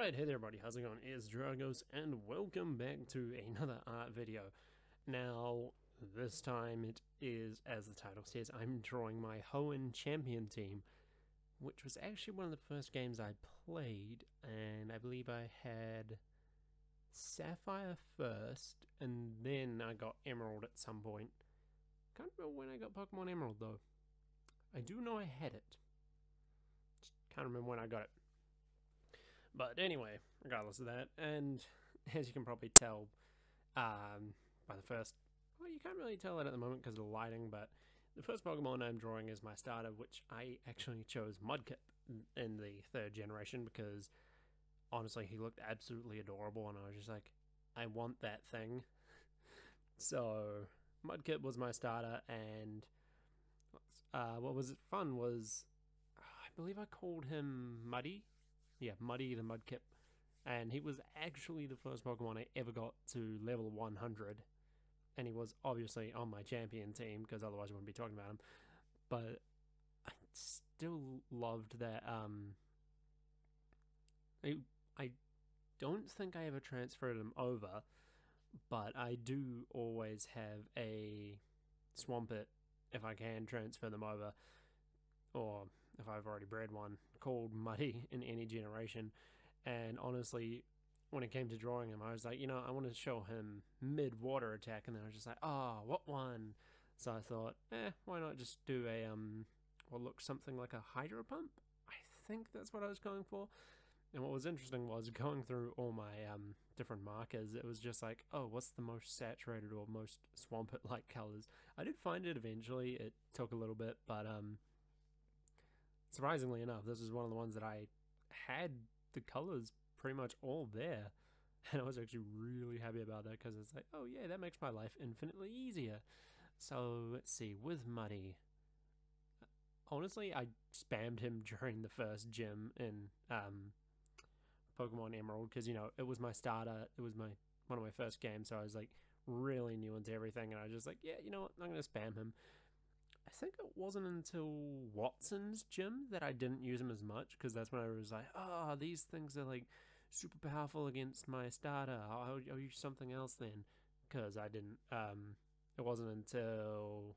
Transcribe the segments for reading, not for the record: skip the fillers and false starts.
Alright, hey there everybody, how's it going? It's Dragos, and welcome back to another art video. Now, this time it is, as the title says, I'm drawing my Hoenn champion team, which was actually one of the first games I played, and I believe I had Sapphire first, and then I got Emerald at some point. Can't remember when I got Pokemon Emerald though. I do know I had it. Just can't remember when I got it. But anyway, regardless of that, and as you can probably tell by the first... Well, you can't really tell it at the moment because of the lighting, but the first Pokemon I'm drawing is my starter, which I actually chose Mudkip in the 3rd generation because, honestly, he looked absolutely adorable, and I was just like, I want that thing. So, Mudkip was my starter, and what was fun was, I believe I called him Muddy. Yeah, Muddy the Mudkip. And he was actually the first Pokemon I ever got to level 100. And he was obviously on my champion team, because otherwise I wouldn't be talking about him. But I still loved that. I don't think I ever transferred him over, but I do always have a Swampert if I can transfer them over. Or if I've already bred one, called Muddy in any generation. And honestly, when it came to drawing him, I was like, I want to show him mid-water attack, and then I was just like, oh, what one? So I thought, why not just do a, what looks something like a Hydro Pump? I think that's what I was going for. And what was interesting was going through all my different markers, it was just like, oh, what's the most saturated or most Swampert-like colors? I did find it eventually. It took a little bit, but surprisingly enough, this is one of the ones that I had the colors pretty much all there. And I was actually really happy about that because it's like, oh yeah, that makes my life infinitely easier. So let's see, with Muddy, honestly, I spammed him during the first gym in Pokemon Emerald because, it was my starter. It was one of my first games, so I was like really new into everything. And I was just like, yeah, you know what, I'm going to spam him. I think it wasn't until Watson's gym that I didn't use him as much, because that's when I was like, oh, these things are like super powerful against my starter. I'll use something else then, because I didn't. It wasn't until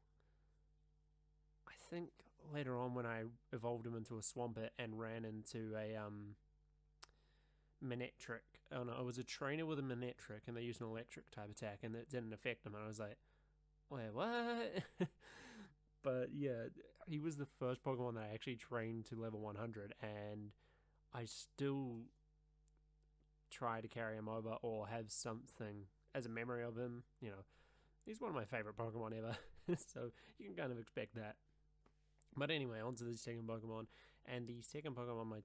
I think later on when I evolved him into a Swampert and ran into a Manectric. Oh no, it was a trainer with a Manectric, and they used an electric type attack, and it didn't affect him. And I was like, wait, what? But yeah, he was the first Pokemon that I actually trained to level 100, and I still try to carry him over or have something as a memory of him. He's one of my favorite Pokemon ever, so you can kind of expect that. But anyway, on to the second Pokemon, and the second Pokemon on my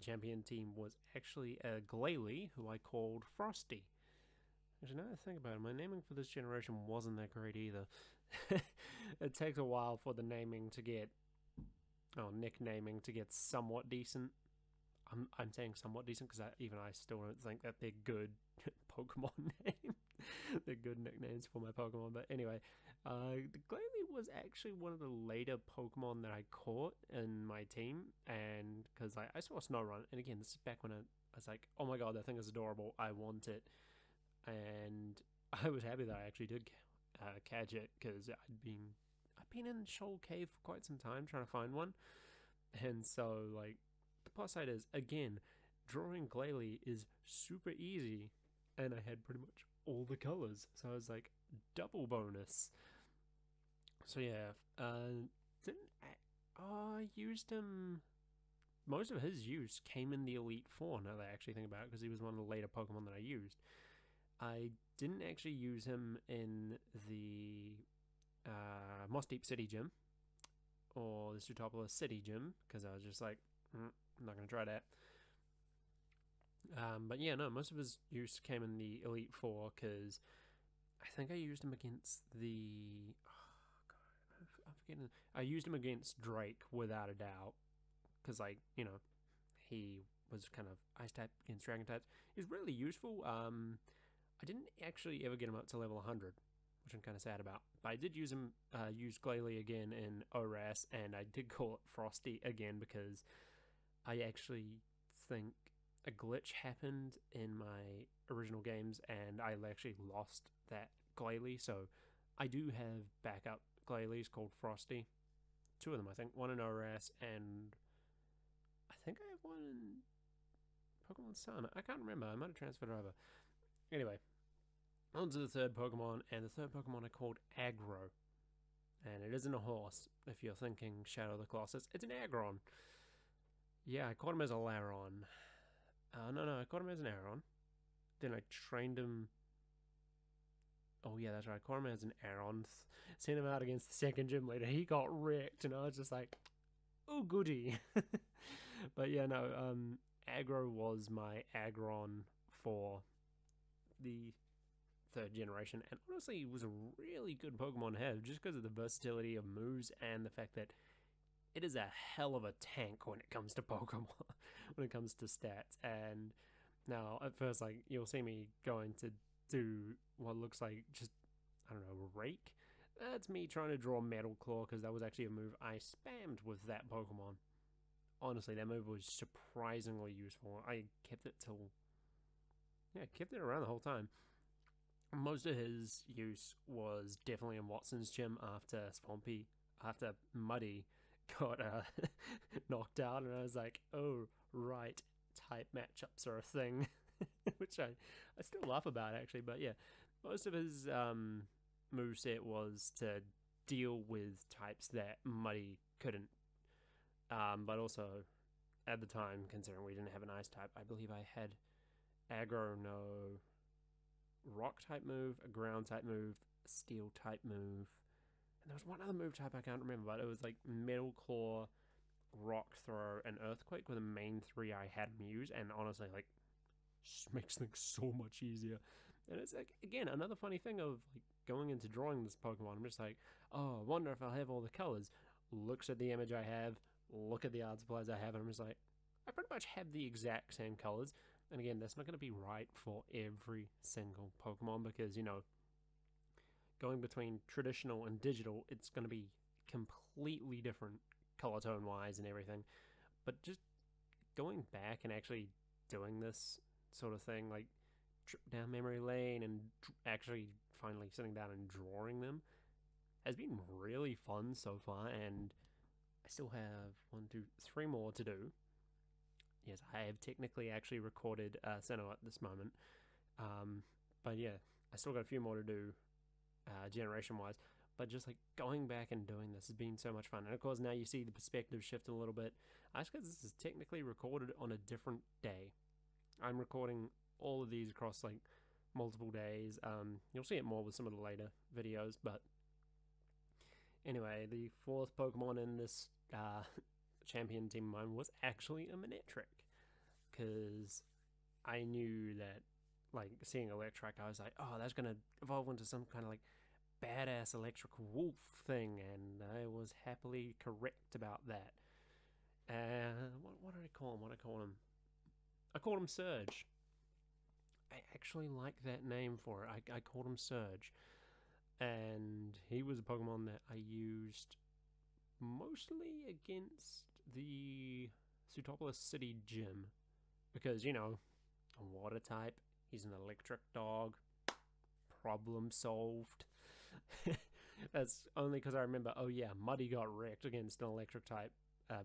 champion team was actually a Glalie, who I called Frosty. Actually, now that I think about it, my naming for this generation wasn't that great either. It takes a while for the naming to get... Oh, nicknaming to get somewhat decent. I'm saying somewhat decent because even I still don't think that they're good Pokemon names. They're good nicknames for my Pokemon. But anyway, the Glalie was actually one of the later Pokemon that I caught in my team. And because I saw Snorunt, and again, this is back when I was like, oh my god, that thing is adorable. I want it. And I was happy that I actually did catch it, because I've been in Shoal Cave for quite some time trying to find one. And so, like, the plus side is, again, drawing Glalie is super easy, and I had pretty much all the colors, so I was like, double bonus. So yeah, I used him. Most of his use came in the Elite Four, now that I actually think about it, because he was one of the later Pokemon that I used. I didn't actually use him in the Moss Deep City gym or the Sutopolis City gym, because I was just like, I'm not going to try that. But yeah, no, most of his use came in the Elite Four, because I think I used him against the... Oh, God, I'm forgetting. I used him against Drake, without a doubt, because, like, he was kind of Ice type against Dragon types. He was really useful. I didn't actually ever get him up to level 100, which I'm kind of sad about. But I did use Glalie again in ORAS, and I did call it Frosty again because I actually think a glitch happened in my original games, and I actually lost that Glalie. So I do have backup Glalies called Frosty. Two of them, I think. One in ORAS, and I think I have one in Pokemon Sun. I can't remember. I might have transferred over. Anyway, on to the third Pokemon, and the third Pokemon I called Aggro. And it isn't a horse, if you're thinking Shadow of the Colossus. It's an Aggron. Yeah, I caught him as a Laron. No, I caught him as an Aron. Then I trained him. Oh, yeah, that's right. I caught him as an Aron. Sent him out against the second gym leader. He got wrecked, and I was just like, oh, goody. But yeah, no, Aggro was my Aggron for the third generation, and honestly it was a really good Pokemon to have just because of the versatility of moves and the fact that it is a hell of a tank when it comes to Pokemon, when it comes to stats. And now at first, like, you'll see me going to do what looks like just, I don't know, Rake. That's me trying to draw Metal Claw, because that was actually a move I spammed with that Pokemon. Honestly, that move was surprisingly useful. I kept it till, yeah, kept it around the whole time. Most of his use was definitely in Watson's gym after Muddy got knocked out, and I was like, oh, right, type matchups are a thing, which I still laugh about, actually. But yeah, most of his moveset was to deal with types that Muddy couldn't. But also, at the time, considering we didn't have an ice type, I believe I had Aggro, no rock type move, a ground type move, a steel type move, and there was one other move type I can't remember, but it was like Metal Claw, Rock Throw, and Earthquake were the main three I had him use, and honestly, like, just makes things so much easier. And it's like, again, another funny thing of like going into drawing this Pokemon, I'm just like, oh, I wonder if I'll have all the colors. Looks at the image I have, look at the art supplies I have, and I'm just like, I pretty much have the exact same colors. And again, that's not going to be right for every single Pokemon, because, you know, going between traditional and digital, it's going to be completely different color tone wise and everything. But just going back and actually doing this sort of thing, like trip down memory lane and actually finally sitting down and drawing them, has been really fun so far. And I still have 1, 2, 3 more to do. Yes, I have technically actually recorded Sinnoh at this moment. But yeah, I still got a few more to do generation-wise. But just like going back and doing this has been so much fun. And of course, now you see the perspective shift a little bit. That's because this is technically recorded on a different day. I'm recording all of these across like multiple days. You'll see it more with some of the later videos. But anyway, the fourth Pokemon in this champion team of mine was actually a Manectric, because I knew that, like, seeing Electric, I was like, oh, that's gonna evolve into some kind of like badass electric wolf thing, and I was happily correct about that. What did I call him? I called him Surge. I actually like that name for it. I called him Surge, and he was a Pokemon that I used mostly against the Sutopolis City Gym, because, you know, a water type, he's an electric dog, problem solved. That's only because I remember, oh yeah, Muddy got wrecked against an electric type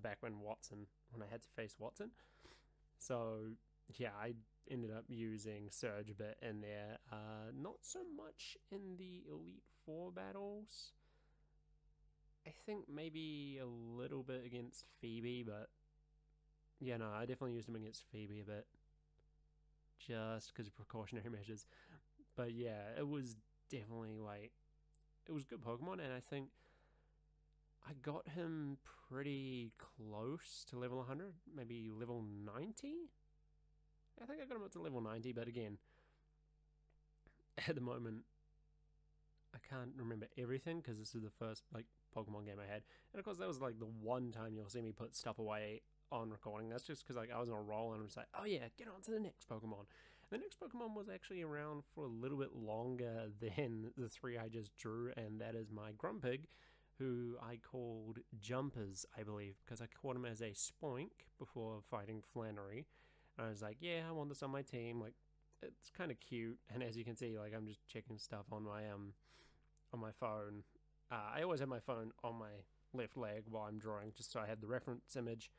back when I had to face Watson. So yeah, I ended up using Surge a bit in there, not so much in the Elite Four battles. I think maybe a little bit against Phoebe, but yeah, no, I definitely used him against Phoebe a bit, just because of precautionary measures. But yeah, it was definitely like, it was a good Pokemon, and I think I got him pretty close to level 100, maybe level 90? I think I got him up to level 90, but again, at the moment, I can't remember everything, because this is the first, like, Pokemon game I had. And of course, that was like the one time you'll see me put stuff away on recording. That's just because, like, I was on a roll and I was like, oh yeah, get on to the next Pokemon. And the next Pokemon was actually around for a little bit longer than the 3 I just drew, and that is my Grumpig, who I called Jumpers, I believe, because I caught him as a Spoink before fighting Flannery. And I was like, yeah, I want this on my team. Like, it's kind of cute. And as you can see, like, I'm just checking stuff on my phone. I always have my phone on my left leg while I'm drawing, just so I have the reference image.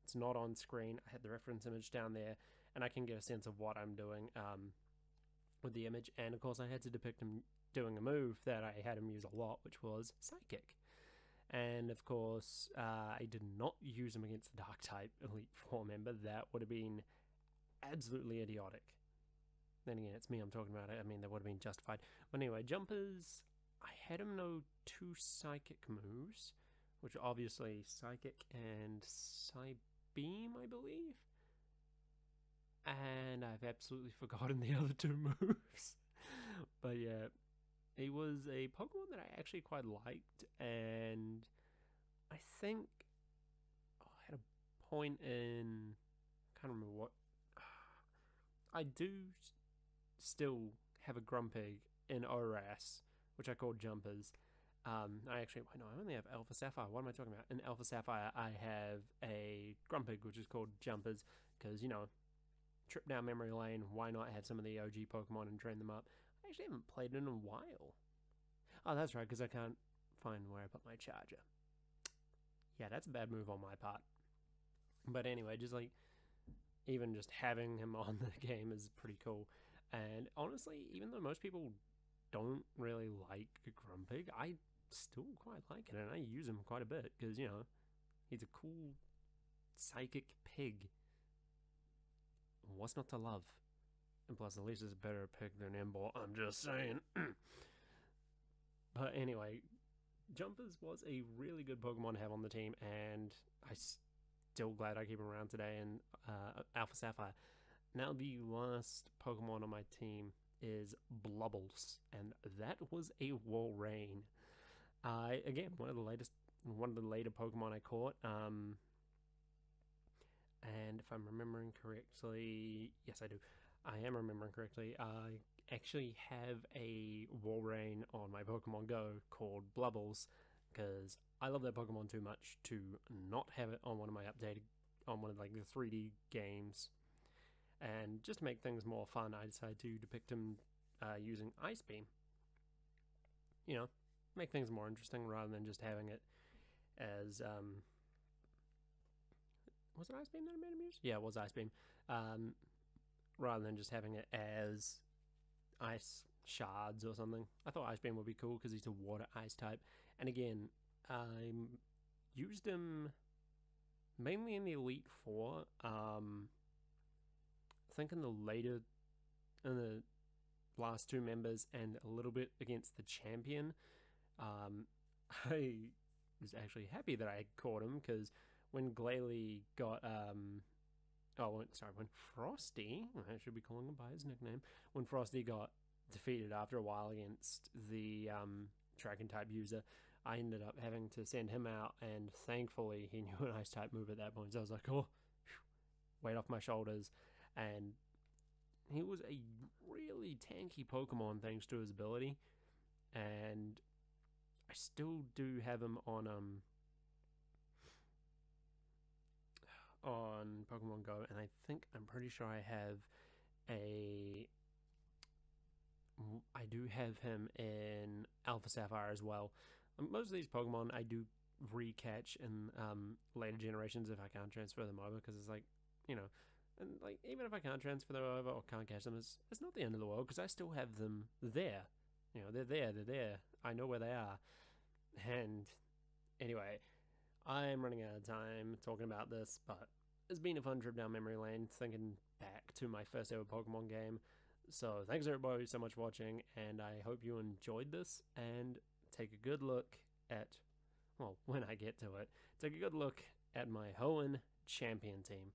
It's not on screen. I had the reference image down there, and I can get a sense of what I'm doing with the image. And of course, I had to depict him doing a move that I had him use a lot, which was Psychic. And of course, I did not use him against the Dark type Elite Four member. That would have been absolutely idiotic. Then again, it's me I'm talking about. I mean, that would have been justified. But anyway, jumpers, I had him know 2 Psychic moves, which are obviously Psychic and Psybeam, I believe. And I've absolutely forgotten the other 2 moves. But yeah, he was a Pokemon that I actually quite liked, and I think I had a point in, I can't remember what, I do still have a Grumpig in ORAS, which I call Jumpers. I only have Alpha Sapphire. What am I talking about? In Alpha Sapphire, I have a Grumpig, which is called Jumpers, because, you know, trip down memory lane, why not have some of the OG Pokemon and train them up? I actually haven't played it in a while. Oh, that's right, because I can't find where I put my charger. Yeah, that's a bad move on my part. But anyway, just like, even just having him on the game is pretty cool. And honestly, even though most people don't really like Grumpig, I still quite like it, and I use him quite a bit, because, you know, he's a cool psychic pig. What's not to love? And plus, at least it's a better pig than Emboar, I'm just saying. But anyway, Jumpers was a really good Pokemon to have on the team, and I'm still glad I keep him around today in Alpha Sapphire. Now, the last Pokemon on my team is Blubbles, and that was a Walrein. Again, one of the later Pokemon I caught. And if I'm remembering correctly, yes, I do. I am remembering correctly. I actually have a Walrein on my Pokemon Go called Blubbles, because I love that Pokemon too much to not have it on one of like the 3D games. And just to make things more fun, I decided to depict him using Ice Beam. You know, make things more interesting rather than just having it as was it Ice Beam that I made him use? Yeah, it was Ice Beam. Rather than just having it as Ice Shards or something. I thought Ice Beam would be cool because he's a water ice type. And again, I used him mainly in the Elite Four. I think in the last 2 members and a little bit against the champion. I was actually happy that I caught him, because when Glalie got when Frosty, I should be calling him by his nickname, when Frosty got defeated after a while against the Dragon type user, I ended up having to send him out, and thankfully he knew an ice type move at that point, so I was like, oh, weight off my shoulders. And he was a really tanky Pokemon thanks to his ability, and I still do have him on Pokemon Go, and I'm pretty sure I do have him in Alpha Sapphire as well. Most of these Pokemon I do recatch in later generations if I can't transfer them over, because it's like, you know, and like, even if I can't transfer them over or can't catch them, it's not the end of the world, because I still have them there. You know, they're there. I know where they are. And anyway, I'm running out of time talking about this, but it's been a fun trip down memory lane, thinking back to my first ever Pokemon game. So thanks everybody so much for watching, and I hope you enjoyed this, and take a good look at, well, when I get to it, take a good look at my Hoenn champion team.